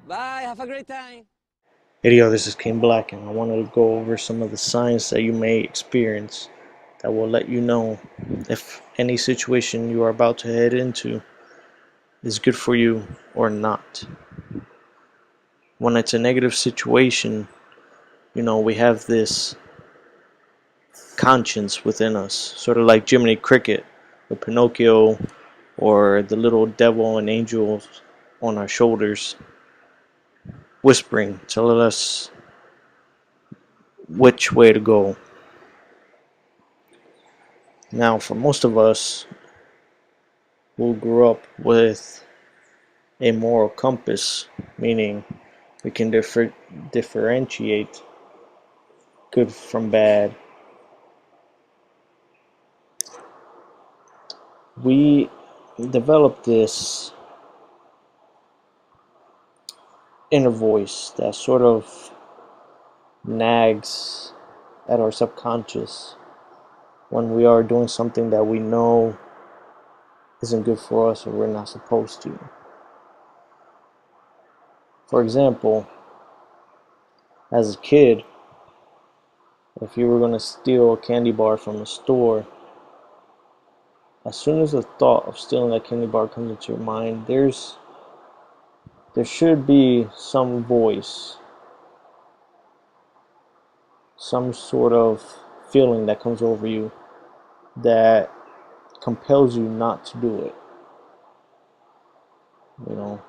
Bye, have a great time. Hey yo, this is King Black, and I wanted to go over some of the signs that you may experience that will let you know if any situation you are about to head into is good for you or not. When it's a negative situation, we have this conscience within us, sort of like Jiminy Cricket or Pinocchio or the little devil and angels on our shoulders whispering, telling us which way to go. Now, for most of us who grew up with a moral compass, meaning we can differentiate good from bad. We develop this inner voice that sort of nags at our subconscious when we are doing something that we know isn't good for us or we're not supposed to. For example, as a kid, if you were going to steal a candy bar from a store, as soon as the thought of stealing that candy bar comes into your mind, there should be some voice, some sort of feeling that comes over you that compels you not to do it. You know,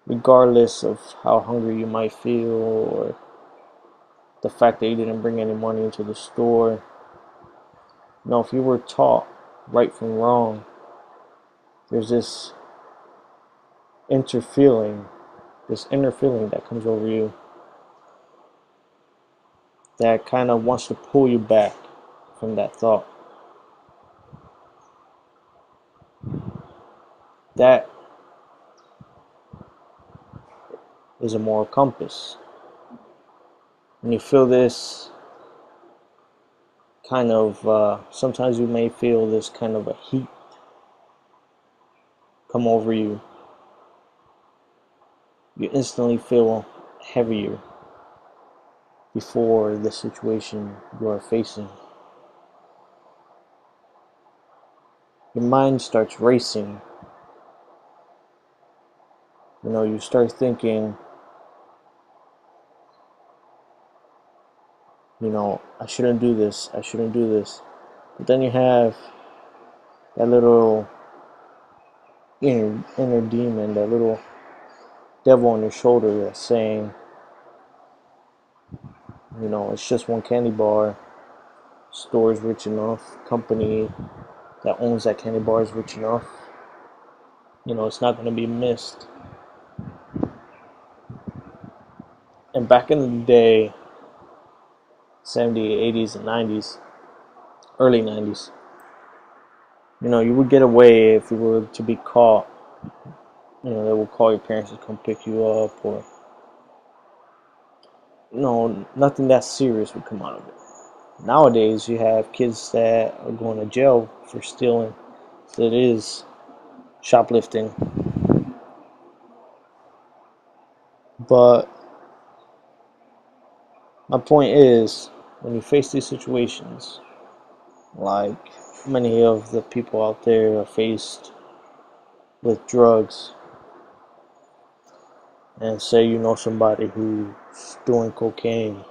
regardless of how hungry you might feel or the fact that you didn't bring any money into the store. If you were taught right from wrong, there's inner feeling, this inner feeling that comes over you that kind of wants to pull you back from that thought. That is a moral compass. And you feel this kind of, sometimes you may feel this kind of a heat come over you. You instantly feel heavier before the situation you are facing. Your mind starts racing. You start thinking, I shouldn't do this, I shouldn't do this. But then you have that little inner demon, that little devil on your shoulder that's saying, it's just one candy bar, store is rich enough, company that owns that candy bar is rich enough, it's not going to be missed. And back in the day, 70s, 80s, and 90s, early 90s, you would get away if you were to be caught. They would call your parents to come pick you up, or nothing that serious would come out of it. Nowadays, you have kids that are going to jail for stealing. So it is shoplifting. But my point is, when you face these situations, like many of the people out there are faced with drugs, and say you know somebody who's doing cocaine,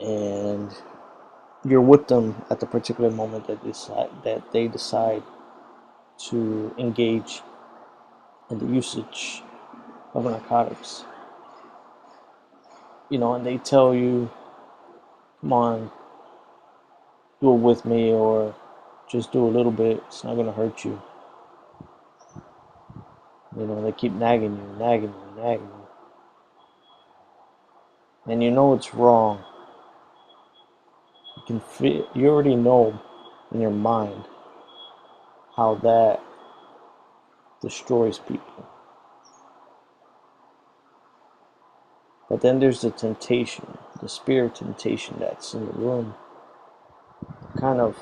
and you're with them at the particular moment that they decide to engage in the usage of narcotics. And they tell you, come on, do it with me, or just do a little bit, it's not going to hurt you. They keep nagging you, nagging you, nagging you. And it's wrong. You already know in your mind how that destroys people. But then there's the temptation, the spirit temptation that's in the room. It kind of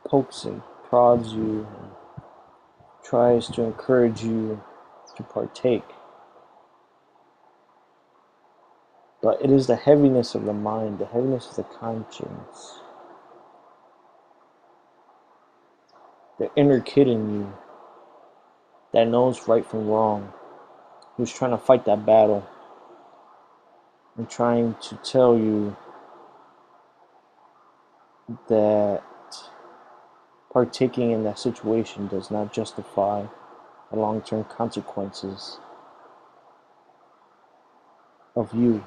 pokes and prods you and tries to encourage you to partake. But it is the heaviness of the mind, the heaviness of the conscience, the inner kid in you that knows right from wrong, who's trying to fight that battle and trying to tell you that partaking in that situation does not justify the long-term consequences of you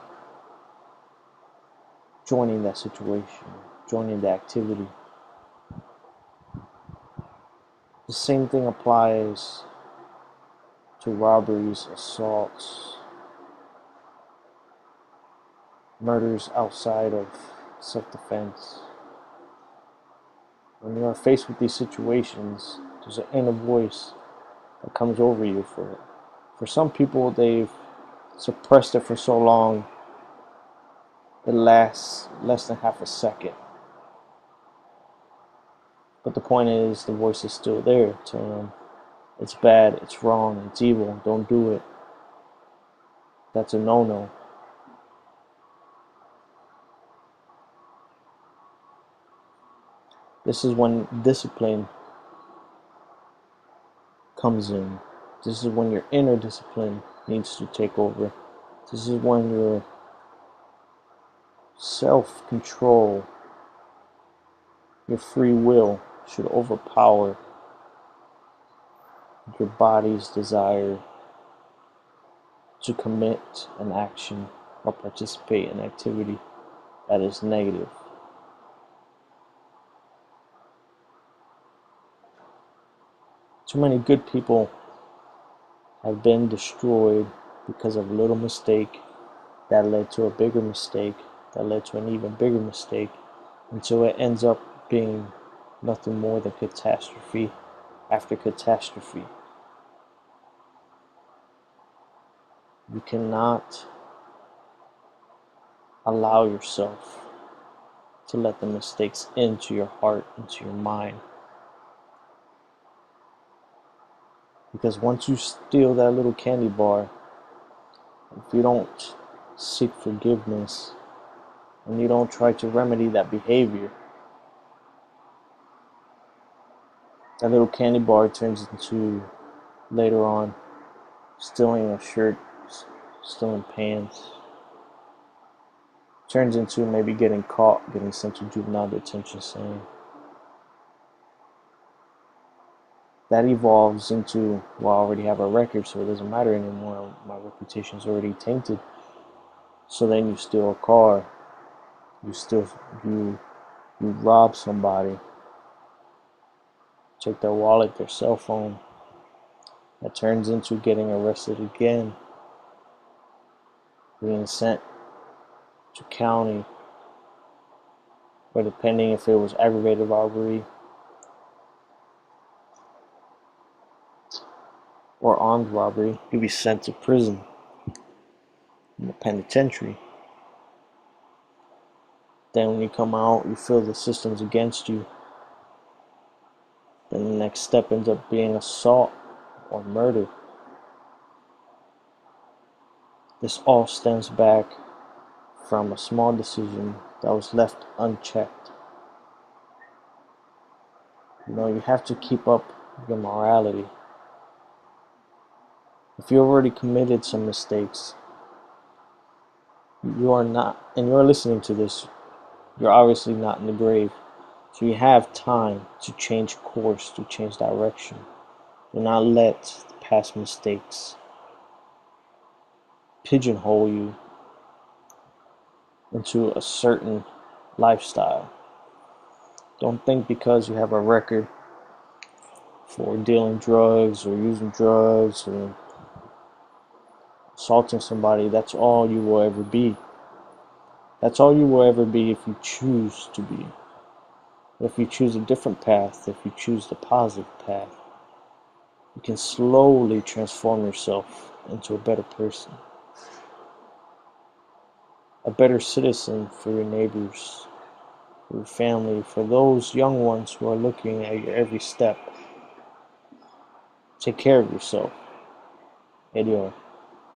joining that situation, joining the activity. The same thing applies to robberies, assaults, murders outside of self-defense. When you are faced with these situations, there's an inner voice that comes over you for it. For some people, they've suppressed it for so long, it lasts less than half a second. But the point is, the voice is still there telling them it's bad, it's wrong, it's evil, don't do it. That's a no-no. This is when discipline comes in. This is when your inner discipline needs to take over. This is when your self-control, your free will should overpower your body's desire to commit an action or participate in activity that is negative. Too many good people have been destroyed because of a little mistake that led to a bigger mistake, that led to an even bigger mistake, until it ends up being nothing more than catastrophe after catastrophe. You cannot allow yourself to let the mistakes into your heart, into your mind. Because once you steal that little candy bar, if you don't seek forgiveness and you don't try to remedy that behavior, that little candy bar turns into, later on, stealing a shirt, stealing pants, turns into maybe getting caught, getting sent to juvenile detention center. That evolves into, well, I already have a record, so it doesn't matter anymore. My reputation's already tainted. So then you steal a car, you rob somebody, take their wallet, their cell phone. That turns into getting arrested again, being sent to county, or depending if it was aggravated robbery or armed robbery, you'll be sent to prison, in the penitentiary. Then when you come out, you feel the system's against you. Then the next step ends up being assault or murder. This all stems back from a small decision that was left unchecked. You have to keep up your morality. If you already committed some mistakes, you are not, and you're listening to this, you're obviously not in the grave. So you have time to change course, to change direction. Do not let the past mistakes pigeonhole you into a certain lifestyle. Don't think because you have a record for dealing drugs or using drugs or assaulting somebody, that's all you will ever be. That's all you will ever be if you choose to be. If you choose a different path, if you choose the positive path, you can slowly transform yourself into a better person, a better citizen for your neighbors, for your family, for those young ones who are looking at your every step. Take care of yourself. Adios.